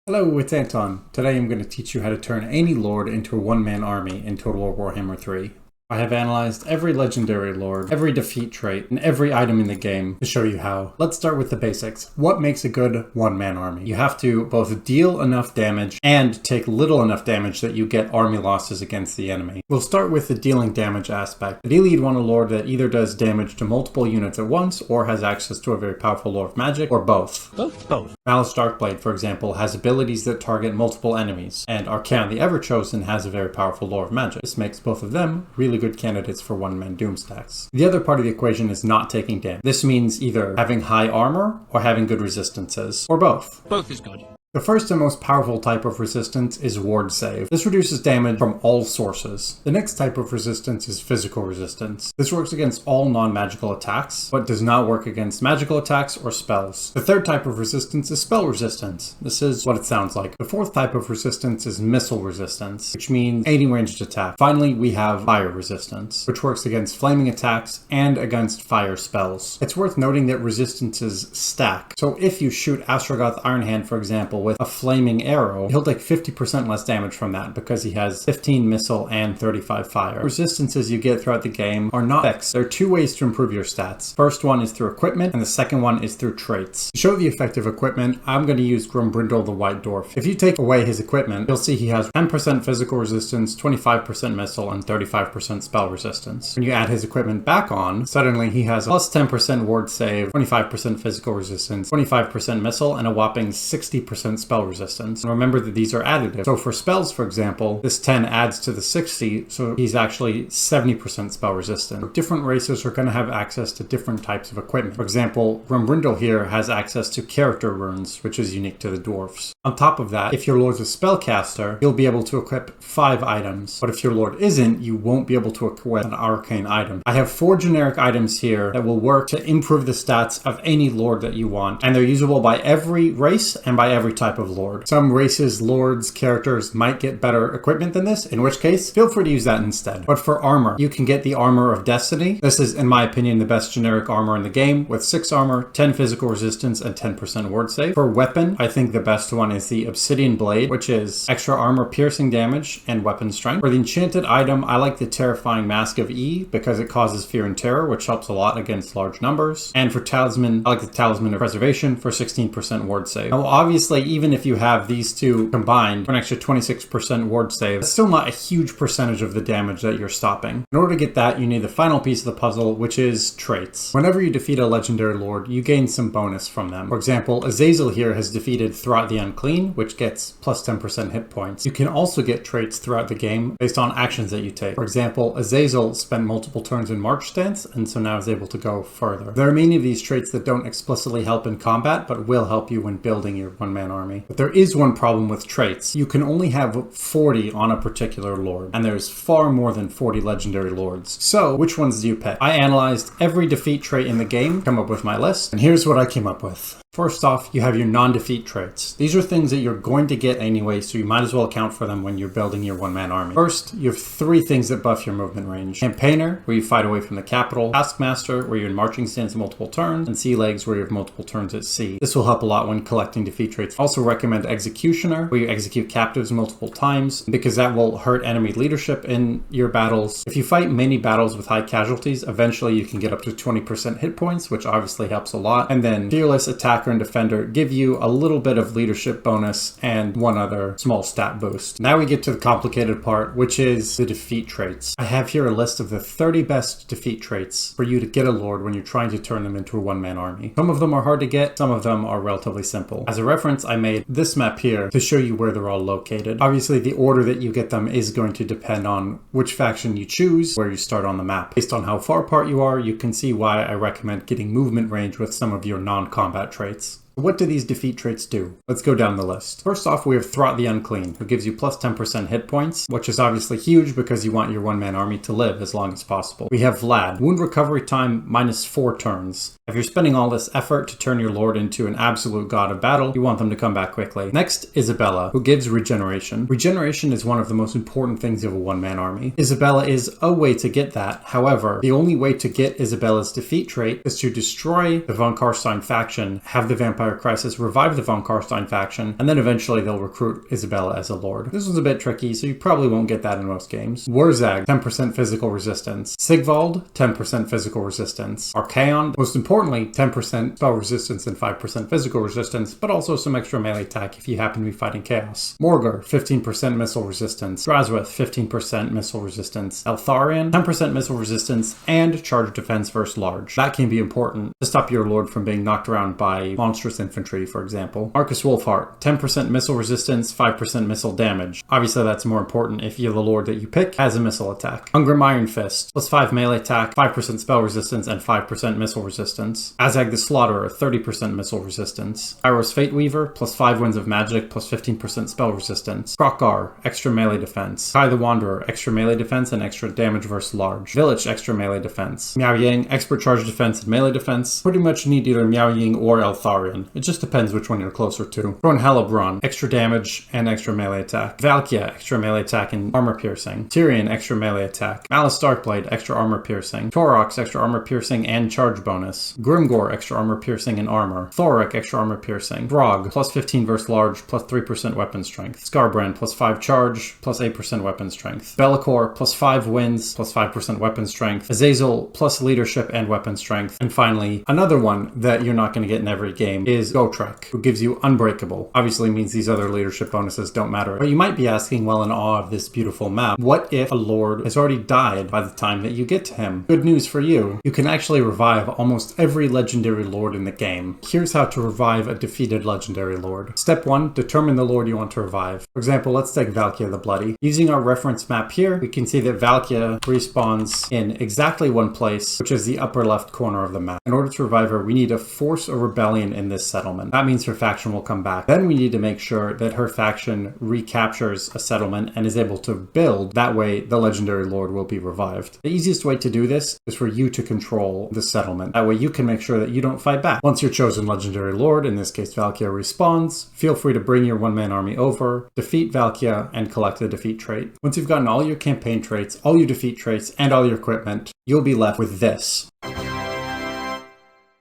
Hello, it's Anton. Today I'm going to teach you how to turn any lord into a one-man army in Total War Warhammer 3. I have analyzed every legendary lord, every defeat trait, and every item in the game to show you how. Let's start with the basics. What makes a good one-man army? You have to both deal enough damage and take little enough damage that you get army losses against the enemy. We'll start with the dealing damage aspect. Ideally, you'd want a lord that either does damage to multiple units at once or has access to a very powerful lore of magic, or both. Both. Malice Darkblade, for example, has abilities that target multiple enemies, and Archaon the Everchosen has a very powerful lore of magic. This makes both of them really good candidates for one-man Doomstacks. The other part of the equation is not taking damage. This means either having high armor or having good resistances, or both. Both is good. The first and most powerful type of resistance is ward save. This reduces damage from all sources. The next type of resistance is physical resistance. This works against all non-magical attacks, but does not work against magical attacks or spells. The third type of resistance is spell resistance. This is what it sounds like. The fourth type of resistance is missile resistance, which means any ranged attack. Finally, we have fire resistance, which works against flaming attacks and against fire spells. It's worth noting that resistances stack. So if you shoot Astrogoth Ironhand, for example, with a flaming arrow, he'll take 50% less damage from that because he has 15 missile and 35 fire. Resistances you get throughout the game are not fixed. There are two ways to improve your stats. First one is through equipment, and the second one is through traits. To show the effect of equipment, I'm going to use Grumbrindle the White Dwarf. If you take away his equipment, you'll see he has 10% physical resistance, 25% missile, and 35% spell resistance. When you add his equipment back on, suddenly he has a plus 10% ward save, 25% physical resistance, 25% missile, and a whopping 60% spell resistance. And remember that these are additive. So for spells, for example, this 10 adds to the 60, so he's actually 70% spell resistant. Different races are going to have access to different types of equipment. For example, Grumbrindle here has access to character runes, which is unique to the dwarfs. On top of that, if your lord's a spellcaster, you'll be able to equip 5 items. But if your lord isn't, you won't be able to equip an arcane item. I have 4 generic items here that will work to improve the stats of any lord that you want, and they're usable by every race and by every type of lord. Some races, lords, characters might get better equipment than this, in which case, feel free to use that instead. But for armor, you can get the Armor of Destiny. This is, in my opinion, the best generic armor in the game, with 6 armor, 10 physical resistance, and 10% ward save. For weapon, I think the best one is the Obsidian Blade, which is extra armor, piercing damage, and weapon strength. For the enchanted item, I like the Terrifying Mask of E, because it causes fear and terror, which helps a lot against large numbers. And for talisman, I like the Talisman of Preservation for 16% ward save. Now, obviously, even if you have these two combined for an extra 26% ward save, it's still not a huge percentage of the damage that you're stopping. In order to get that, you need the final piece of the puzzle, which is traits. Whenever you defeat a legendary lord, you gain some bonus from them. For example, Azazel here has defeated Throt the Unclean, which gets plus 10% hit points. You can also get traits throughout the game based on actions that you take. For example, Azazel spent multiple turns in March stance, and so now is able to go further. There are many of these traits that don't explicitly help in combat, but will help you when building your one-man army. But there is one problem with traits. You can only have 40 on a particular lord, and there's far more than 40 legendary lords. So, which ones do you pick? I analyzed every defeat trait in the game, come up with my list, and here's what I came up with. First off, you have your non-defeat traits. These are things that you're going to get anyway, so you might as well account for them when you're building your one-man army. First, you have 3 things that buff your movement range. Campaigner, where you fight away from the capital. Taskmaster, where you're in marching stance multiple turns. And Sea Legs, where you have multiple turns at sea. This will help a lot when collecting defeat traits. Also recommend Executioner, where you execute captives multiple times, because that will hurt enemy leadership in your battles. If you fight many battles with high casualties, eventually you can get up to 20% hit points, which obviously helps a lot. And then Fearless, Attacker, and Defender give you a little bit of leadership bonus and one other small stat boost. Now we get to the complicated part, which is the defeat traits. I have here a list of the 30 best defeat traits for you to get a lord when you're trying to turn them into a one-man army. Some of them are hard to get, some of them are relatively simple. As a reference, I made this map here to show you where they're all located. Obviously, the order that you get them is going to depend on which faction you choose, where you start on the map. Based on how far apart you are, you can see why I recommend getting movement range with some of your non-combat traits. What do these defeat traits do? Let's go down the list. First off, we have Throt the Unclean, who gives you plus 10% hit points, which is obviously huge because you want your one-man army to live as long as possible. We have Vlad, wound recovery time minus 4 turns. If you're spending all this effort to turn your lord into an absolute god of battle, you want them to come back quickly. Next, Isabella, who gives regeneration. Regeneration is one of the most important things of a one-man army. Isabella is a way to get that. However, the only way to get Isabella's defeat trait is to destroy the Von Karstein faction, have the vampire Empire Crisis revive the von Karstein faction, and then eventually they'll recruit Isabella as a lord. This one's a bit tricky, so you probably won't get that in most games. Wurzag, 10% physical resistance. Sigvald, 10% physical resistance. Archaon, most importantly, 10% spell resistance and 5% physical resistance, but also some extra melee attack if you happen to be fighting Chaos. Morgar, 15% missile resistance. Drazwith, 15% missile resistance. Eltharion, 10% missile resistance and charge defense versus large. That can be important to stop your lord from being knocked around by monstrous infantry, for example. Marcus Wolfheart, 10% missile resistance, 5% missile damage. Obviously that's more important if the lord that you pick has a missile attack. Hungrim Iron Fist, plus 5 melee attack, 5% spell resistance, and 5% missile resistance. Azag the Slaughterer, 30% missile resistance. Iros Fate Weaver, plus 5 Winds of Magic, plus 15% spell resistance. Krokgar, extra melee defense. Kai the Wanderer, extra melee defense and extra damage versus large. Village, extra melee defense. Miao Yang, expert charge defense and melee defense. Pretty much need either Miao Ying or Eltharion. It just depends which one you're closer to. Thrown Helebron, extra damage and extra melee attack. Valkia, extra melee attack and armor piercing. Tyrion, extra melee attack. Malice Darkblade, extra armor piercing. Torox, extra armor piercing and charge bonus. Grimgor, extra armor piercing and armor. Thoric, extra armor piercing. Throg, plus 15 versus large, plus 3% weapon strength. Scarbrand, plus 5 charge, plus 8% weapon strength. Bellicor, plus 5 wins, plus 5% weapon strength. Azazel, plus leadership and weapon strength. And finally, another one that you're not going to get in every game is Gotrek, who gives you Unbreakable. Obviously means these other leadership bonuses don't matter. But you might be asking, well, in awe of this beautiful map, what if a lord has already died by the time that you get to him? Good news for you. You can actually revive almost every legendary lord in the game. Here's how to revive a defeated legendary lord. Step 1, determine the lord you want to revive. For example, let's take Valkia the Bloody. Using our reference map here, we can see that Valkia respawns in exactly one place, which is the upper left corner of the map. In order to revive her, we need to force a rebellion in this settlement. That means her faction will come back. Then we need to make sure that her faction recaptures a settlement and is able to build. That way, the legendary lord will be revived. The easiest way to do this is for you to control the settlement. That way you can make sure that you don't fight back. Once your chosen legendary lord, in this case Valkia, respawns, feel free to bring your one-man army over, defeat Valkia, and collect the defeat trait. Once you've gotten all your campaign traits, all your defeat traits, and all your equipment, you'll be left with this.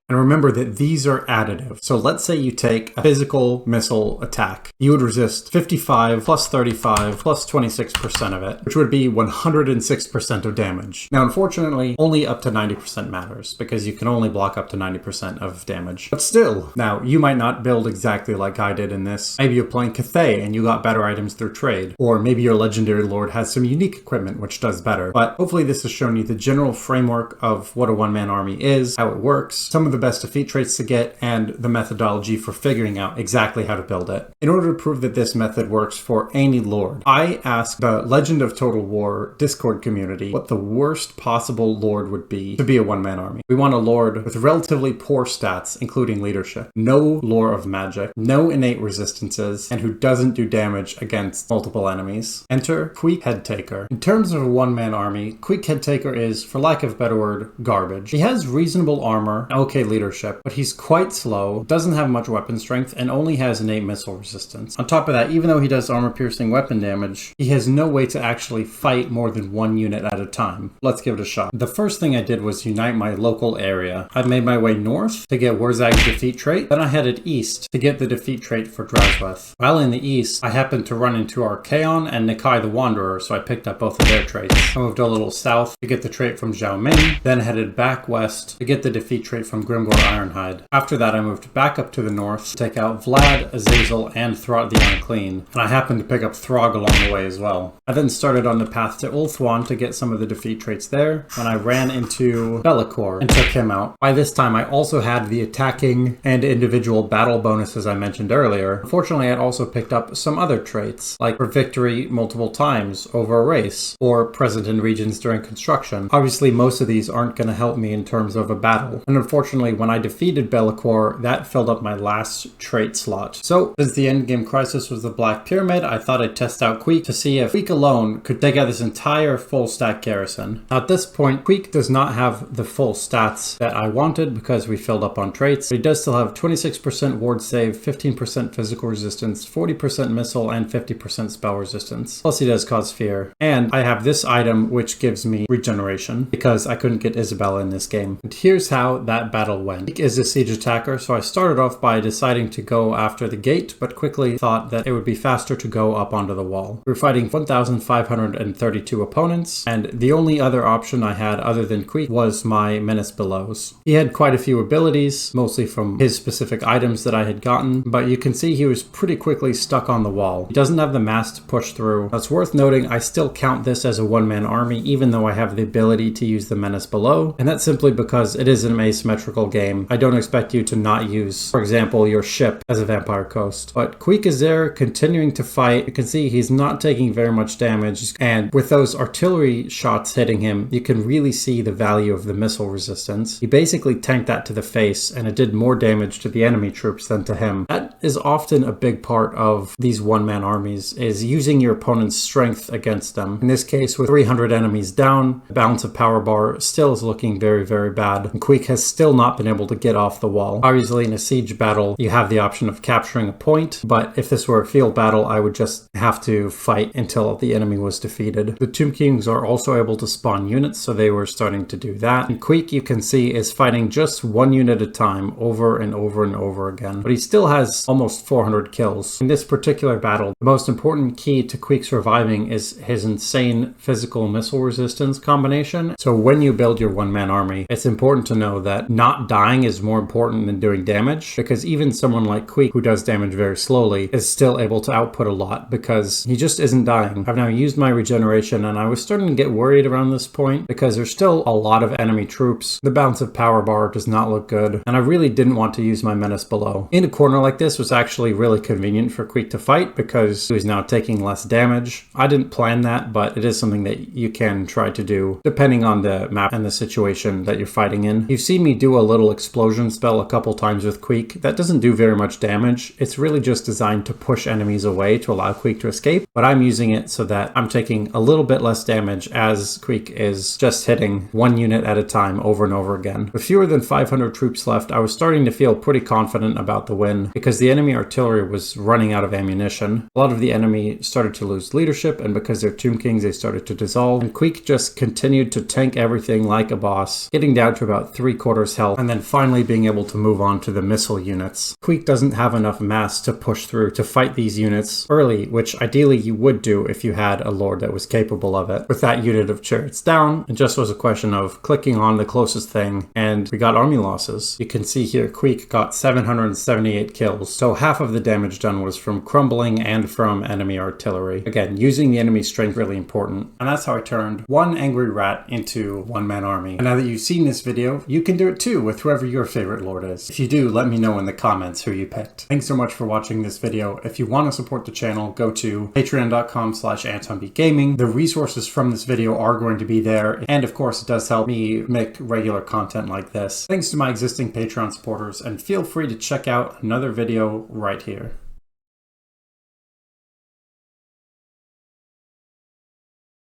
And remember that these are additive. So let's say you take a physical missile attack. You would resist 55 plus 35 plus 26% of it, which would be 106% of damage. Now, unfortunately, only up to 90% matters because you can only block up to 90% of damage. But still, now you might not build exactly like I did in this. Maybe you're playing Cathay and you got better items through trade. Or maybe your legendary lord has some unique equipment which does better. But hopefully this has shown you the general framework of what a one-man army is, how it works, some of the best defeat traits to get, and the methodology for figuring out exactly how to build it. In order to prove that this method works for any lord, I asked the Legend of Total War Discord community what the worst possible lord would be to be a one-man army. We want a lord with relatively poor stats, including leadership, no lore of magic, no innate resistances, and who doesn't do damage against multiple enemies. Enter Queek Headtaker. In terms of a one-man army, Queek Headtaker is, for lack of a better word, garbage. He has reasonable armor, okay leadership, but he's quite slow, doesn't have much weapon strength, and only has innate missile resistance. On top of that, even though he does armor-piercing weapon damage, he has no way to actually fight more than one unit at a time. Let's give it a shot. The first thing I did was unite my local area. I made my way north to get Wurzag's defeat trait, then I headed east to get the defeat trait for Drazwith. While in the east, I happened to run into Archaon and Nikai the Wanderer, so I picked up both of their traits. I moved a little south to get the trait from Zhao Ming, then headed back west to get the defeat trait from Grimgor Ironhide. After that, I moved back up to the north to take out Vlad, Azazel, and Throt the Unclean, and I happened to pick up Throg along the way as well. I then started on the path to Ulthuan to get some of the defeat traits there, when I ran into Bellicor and took him out. By this time, I also had the attacking and individual battle bonuses I mentioned earlier. Unfortunately, I'd also picked up some other traits, like for victory multiple times over a race, or present in regions during construction. Obviously, most of these aren't going to help me in terms of a battle, and unfortunately, when I defeated Bellicor, that filled up my last trait slot. So, since the endgame crisis was the Black Pyramid, I thought I'd test out Queek to see if Queek alone could take out this entire full stack garrison. Now, at this point, Queek does not have the full stats that I wanted because we filled up on traits, but he does still have 26% ward save, 15% physical resistance, 40% missile, and 50% spell resistance. Plus he does cause fear. And I have this item which gives me regeneration because I couldn't get Isabella in this game. And here's how that battle battle went. Queek is a siege attacker, so I started off by deciding to go after the gate, but quickly thought that it would be faster to go up onto the wall. We were fighting 1,532 opponents, and the only other option I had other than Queek was my Menace Belows. He had quite a few abilities, mostly from his specific items that I had gotten, but you can see he was pretty quickly stuck on the wall. He doesn't have the mass to push through. Now, it's worth noting I still count this as a one-man army even though I have the ability to use the Menace Below, and that's simply because it is an asymmetrical game. I don't expect you to not use, for example, your ship as a Vampire Coast. But Queek is there continuing to fight. You can see he's not taking very much damage, and with those artillery shots hitting him, you can really see the value of the missile resistance. He basically tanked that to the face, and it did more damage to the enemy troops than to him. That is often a big part of these one-man armies, is using your opponent's strength against them. In this case, with 300 enemies down, the balance of power bar still is looking very, very bad, and Queek has still not been able to get off the wall. Obviously, in a siege battle, you have the option of capturing a point, but if this were a field battle, I would just have to fight until the enemy was defeated. The Tomb Kings are also able to spawn units, so they were starting to do that. And Queek, you can see, is fighting just one unit at a time over and over and over again, but he still has almost 400 kills. In this particular battle, the most important key to Queek surviving is his insane physical missile resistance combination. So when you build your one-man army, it's important to know that not dying is more important than doing damage, because even someone like Queek, who does damage very slowly, is still able to output a lot because he just isn't dying. I've now used my regeneration, and I was starting to get worried around this point because there's still a lot of enemy troops. The balance of power bar does not look good, and I really didn't want to use my Menace Below. In a corner like this was actually really convenient for Queek to fight because he was now taking less damage. I didn't plan that, but it is something that you can try to do depending on the map and the situation that you're fighting in. You've seen me do a little explosion spell a couple times with Queek. That doesn't do very much damage. It's really just designed to push enemies away to allow Queek to escape, but I'm using it so that I'm taking a little bit less damage as Queek is just hitting one unit at a time over and over again. With fewer than 500 troops left, I was starting to feel pretty confident about the win because the enemy artillery was running out of ammunition. A lot of the enemy started to lose leadership, and because they're Tomb Kings, they started to dissolve, and Queek just continued to tank everything like a boss, getting down to about 3/4 health, and then finally being able to move on to the missile units. Queek doesn't have enough mass to push through to fight these units early, which ideally you would do if you had a lord that was capable of it. With that unit of chariots down, it just was a question of clicking on the closest thing, and we got army losses. You can see here Queek got 778 kills, so half of the damage done was from crumbling and from enemy artillery. Again, using the enemy strength really important. And that's how I turned one angry rat into one-man army. And now that you've seen this video, you can do it too with whoever your favorite lord is. If you do, let me know in the comments who you picked. Thanks so much for watching this video. If you want to support the channel, go to patreon.com/AntonBgaming. The resources from this video are going to be there, and of course it does help me make regular content like this. Thanks to my existing Patreon supporters, and feel free to check out another video right here.